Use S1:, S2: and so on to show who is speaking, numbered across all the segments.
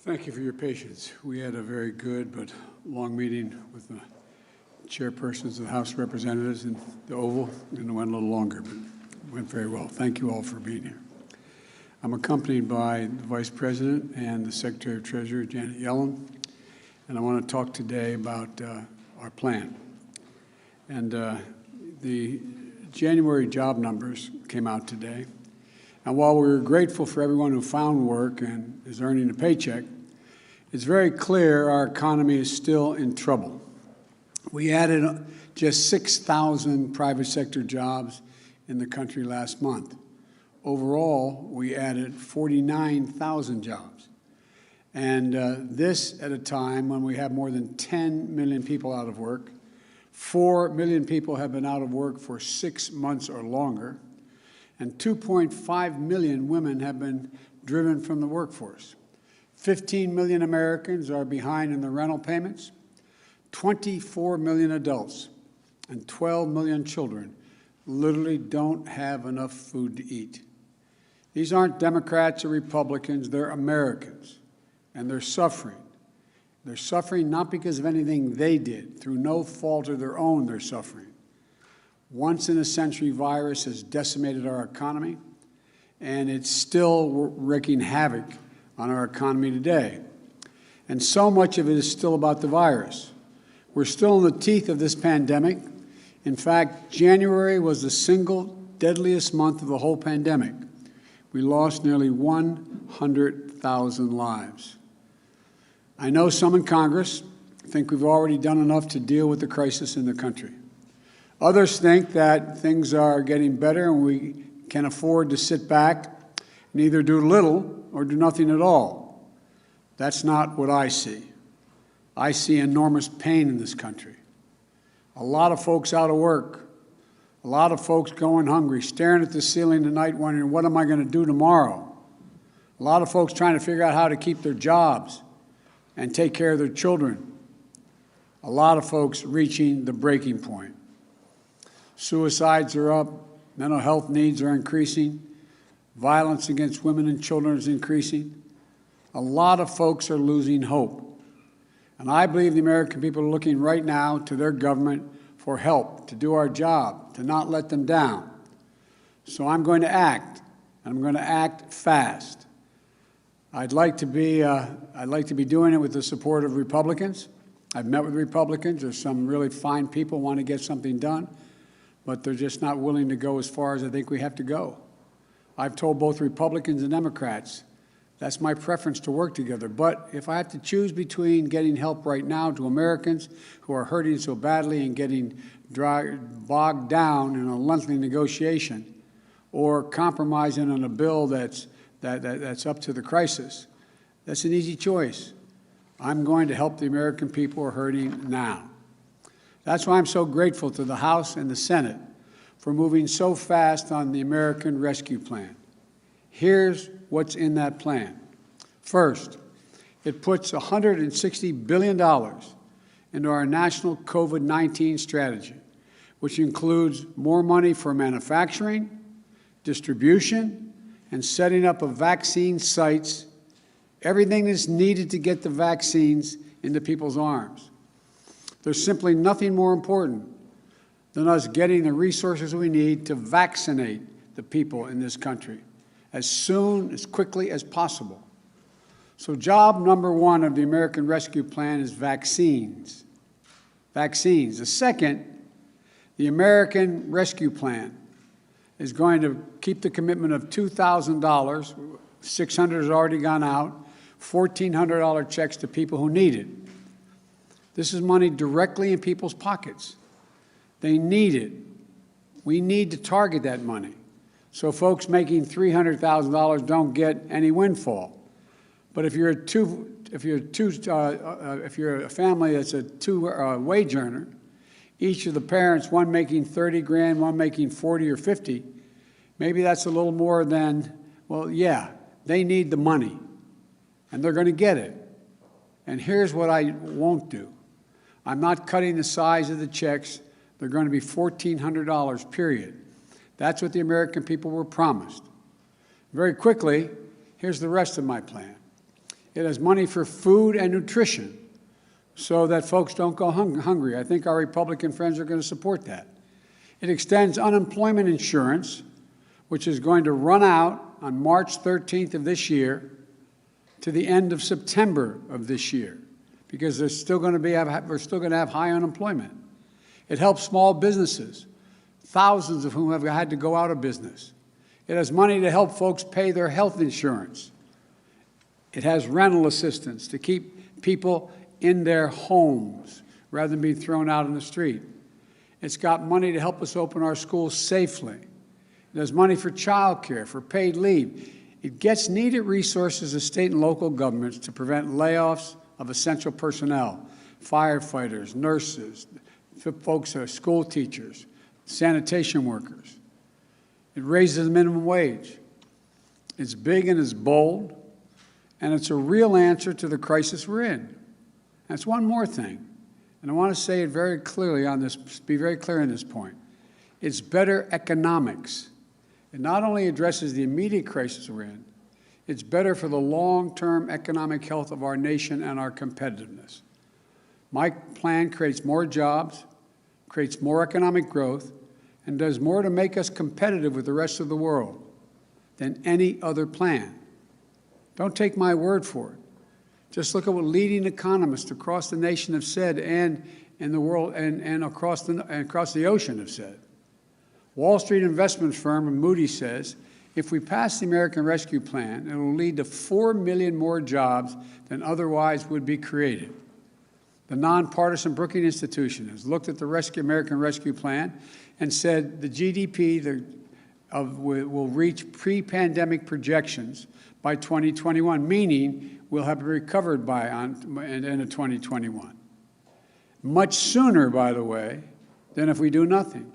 S1: Thank you for your patience. We had a very good but long meeting with the chairpersons of the House of Representatives in the Oval, and it went a little longer, but it went very well. Thank you all for being here. I'm accompanied by the Vice President and the Secretary of Treasury, Janet Yellen, and I want to talk today about our plan. And the January job numbers came out today. And while we're grateful for everyone who found work and is earning a paycheck, it's very clear our economy is still in trouble. We added just 6,000 private sector jobs in the country last month. Overall, we added 49,000 jobs. And this at a time when we have more than 10 million people out of work. 4 million people have been out of work for 6 months or longer. And 2.5 million women have been driven from the workforce. 15 million Americans are behind in the rental payments. 24 million adults and 12 million children literally don't have enough food to eat. These aren't Democrats or Republicans, they're Americans, and they're suffering. They're suffering not because of anything they did. Through no fault of their own, they're suffering. Once-in-a-century virus has decimated our economy, and it's still wreaking havoc on our economy today. And so much of it is still about the virus. We're still in the teeth of this pandemic. In fact, January was the single deadliest month of the whole pandemic. We lost nearly 100,000 lives. I know some in Congress think we've already done enough to deal with the crisis in the country. Others think that things are getting better and we can afford to sit back and either do little or do nothing at all. That's not what I see. I see enormous pain in this country. A lot of folks out of work, a lot of folks going hungry, staring at the ceiling tonight wondering, what am I going to do tomorrow? A lot of folks trying to figure out how to keep their jobs and take care of their children. A lot of folks reaching the breaking point. Suicides are up, mental health needs are increasing, violence against women and children is increasing. A lot of folks are losing hope. And I believe the American people are looking right now to their government for help, to do our job, to not let them down. So I'm going to act, and I'm going to act fast. I'd like to be doing it with the support of Republicans. I've met with Republicans. There's some really fine people who want to get something done, but they're just not willing to go as far as I think we have to go. I've told both Republicans and Democrats that's my preference to work together. But if I have to choose between getting help right now to Americans who are hurting so badly and getting bogged down in a lengthy negotiation, or compromising on a bill that's up to the crisis, that's an easy choice. I'm going to help the American people who are hurting now. That's why I'm so grateful to the House and the Senate for moving so fast on the American Rescue Plan. Here's what's in that plan. First, it puts $160 billion into our national COVID-19 strategy, which includes more money for manufacturing, distribution, and setting up of vaccine sites, everything that's needed to get the vaccines into people's arms. There's simply nothing more important than us getting the resources we need to vaccinate the people in this country as soon, as quickly as possible. So job number one of the American Rescue Plan is vaccines. Vaccines. The second, the American Rescue Plan is going to keep the commitment of $2,000, $600 has already gone out, $1,400 checks to people who need it. This is money directly in people's pockets. They need it. We need to target that money. So folks making $300,000 don't get any windfall. But if you're a family that's a wage earner, each of the parents, one making 30 grand, one making 40 or 50, maybe that's a little more than, well, yeah, they need the money, and they're going to get it. And here's what I won't do. I'm not cutting the size of the checks. They're going to be $1,400, period. That's what the American people were promised. Very quickly, here's the rest of my plan. It has money for food and nutrition so that folks don't go hungry. I think our Republican friends are going to support that. It extends unemployment insurance, which is going to run out on March 13th of this year to the end of September of this year, because we're still going to have high unemployment. It helps small businesses, thousands of whom have had to go out of business. It has money to help folks pay their health insurance. It has rental assistance to keep people in their homes rather than being thrown out in the street. It's got money to help us open our schools safely. It has money for child care, for paid leave. It gets needed resources of state and local governments to prevent layoffs of essential personnel, firefighters, nurses, folks who are school teachers, sanitation workers. It raises the minimum wage. It's big and it's bold, and it's a real answer to the crisis we're in. That's one more thing, and I want to say it very clearly on this, be very clear on this point. It's better economics. It not only addresses the immediate crisis we're in, it's better for the long-term economic health of our nation and our competitiveness. My plan creates more jobs, creates more economic growth, and does more to make us competitive with the rest of the world than any other plan. Don't take my word for it. Just look at what leading economists across the nation have said and in the world and across the ocean have said. Wall Street investment firm Moody's says, if we pass the American Rescue Plan, it will lead to 4 million more jobs than otherwise would be created. The nonpartisan Brookings Institution has looked at the American Rescue Plan and said the GDP will reach pre-pandemic projections by 2021, meaning we'll have recovered by the end of 2021. Much sooner, by the way, than if we do nothing.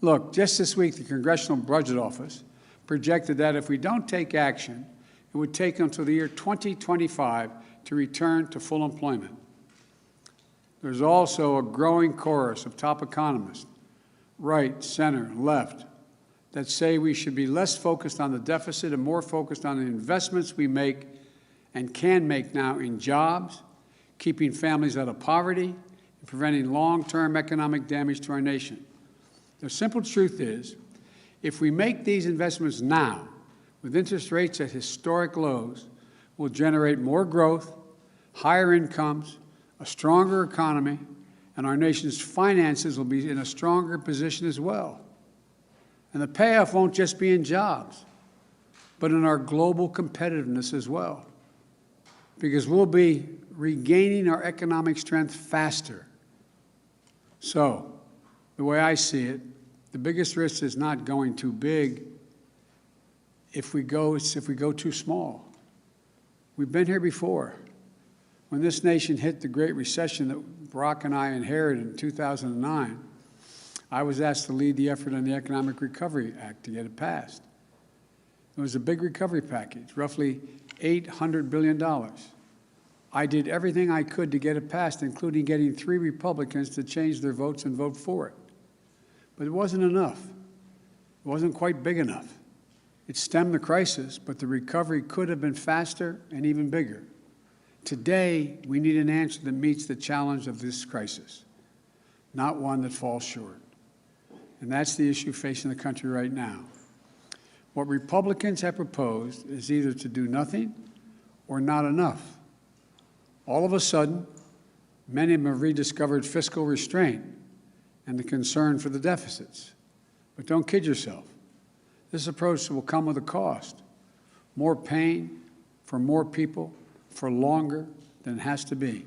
S1: Look, just this week, the Congressional Budget Office projected that if we don't take action, it would take until the year 2025 to return to full employment. There's also a growing chorus of top economists, right, center, left, that say we should be less focused on the deficit and more focused on the investments we make and can make now in jobs, keeping families out of poverty, and preventing long-term economic damage to our nation. The simple truth is, if we make these investments now, with interest rates at historic lows, we'll generate more growth, higher incomes, a stronger economy, and our nation's finances will be in a stronger position as well. And the payoff won't just be in jobs, but in our global competitiveness as well, because we'll be regaining our economic strength faster. So, the way I see it, the biggest risk is not going too big if we go too small. We've been here before. When this nation hit the Great Recession that Barack and I inherited in 2009, I was asked to lead the effort on the Economic Recovery Act to get it passed. It was a big recovery package, roughly $800 billion. I did everything I could to get it passed, including getting 3 Republicans to change their votes and vote for it. But it wasn't enough. It wasn't quite big enough. It stemmed the crisis, but the recovery could have been faster and even bigger. Today, we need an answer that meets the challenge of this crisis, not one that falls short. And that's the issue facing the country right now. What Republicans have proposed is either to do nothing or not enough. All of a sudden, many of them have rediscovered fiscal restraint and the concern for the deficits. But don't kid yourself. This approach will come with a cost. More pain for more people for longer than it has to be.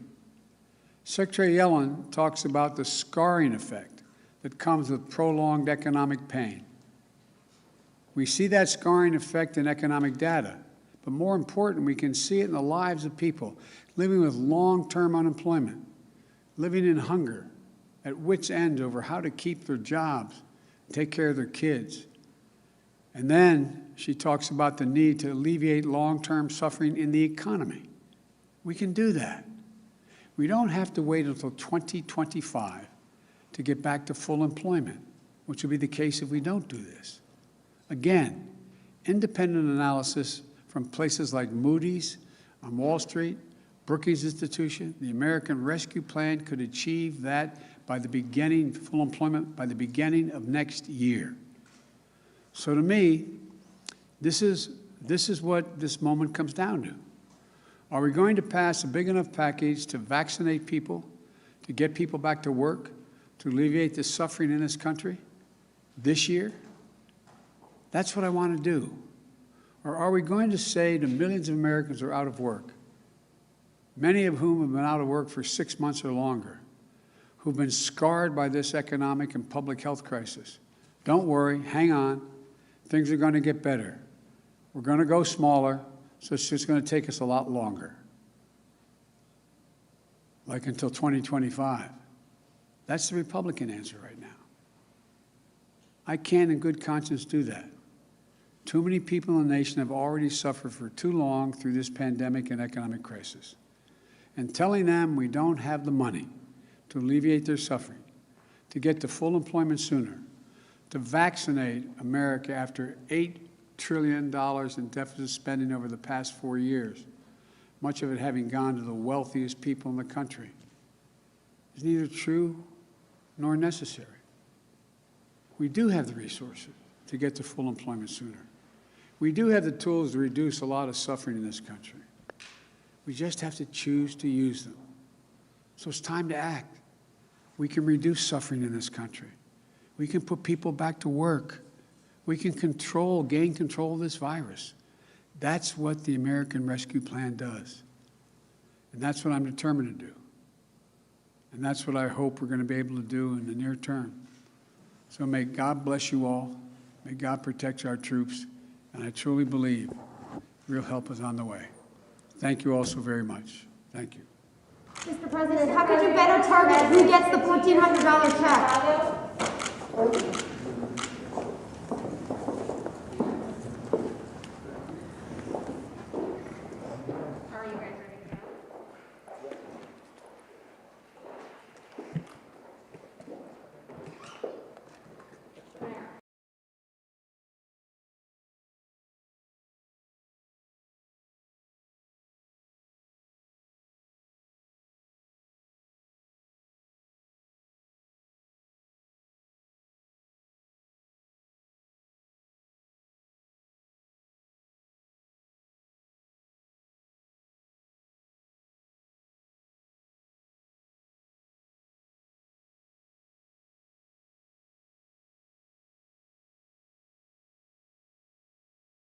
S1: Secretary Yellen talks about the scarring effect that comes with prolonged economic pain. We see that scarring effect in economic data, but more important, we can see it in the lives of people living with long-term unemployment, living in hunger, at wit's end over how to keep their jobs, take care of their kids. And then she talks about the need to alleviate long-term suffering in the economy. We can do that. We don't have to wait until 2025 to get back to full employment, which will be the case if we don't do this. Again, independent analysis from places like Moody's, on Wall Street, Brookings Institution, the American Rescue Plan could achieve that by the beginning, full employment, by the beginning of next year. So to me, this is what this moment comes down to. Are we going to pass a big enough package to vaccinate people, to get people back to work, to alleviate the suffering in this country this year? That's what I want to do. Or are we going to say to millions of Americans who are out of work, many of whom have been out of work for 6 months or longer, who've been scarred by this economic and public health crisis, don't worry, hang on, things are going to get better. We're going to go smaller, so it's just going to take us a lot longer, like until 2025. That's the Republican answer right now. I can't in good conscience do that. Too many people in the nation have already suffered for too long through this pandemic and economic crisis. And telling them we don't have the money to alleviate their suffering, to get to full employment sooner, to vaccinate America after $8 trillion in deficit spending over the past 4 years, much of it having gone to the wealthiest people in the country, is neither true nor necessary. We do have the resources to get to full employment sooner. We do have the tools to reduce a lot of suffering in this country. We just have to choose to use them. So it's time to act. We can reduce suffering in this country. We can put people back to work. We can gain control of this virus. That's what the American Rescue Plan does. And that's what I'm determined to do. And that's what I hope we're going to be able to do in the near term. So may God bless you all. May God protect our troops. And I truly believe real help is on the way. Thank you all so very much. Thank you.
S2: Mr. President, how could you better target who gets the $1,400 check?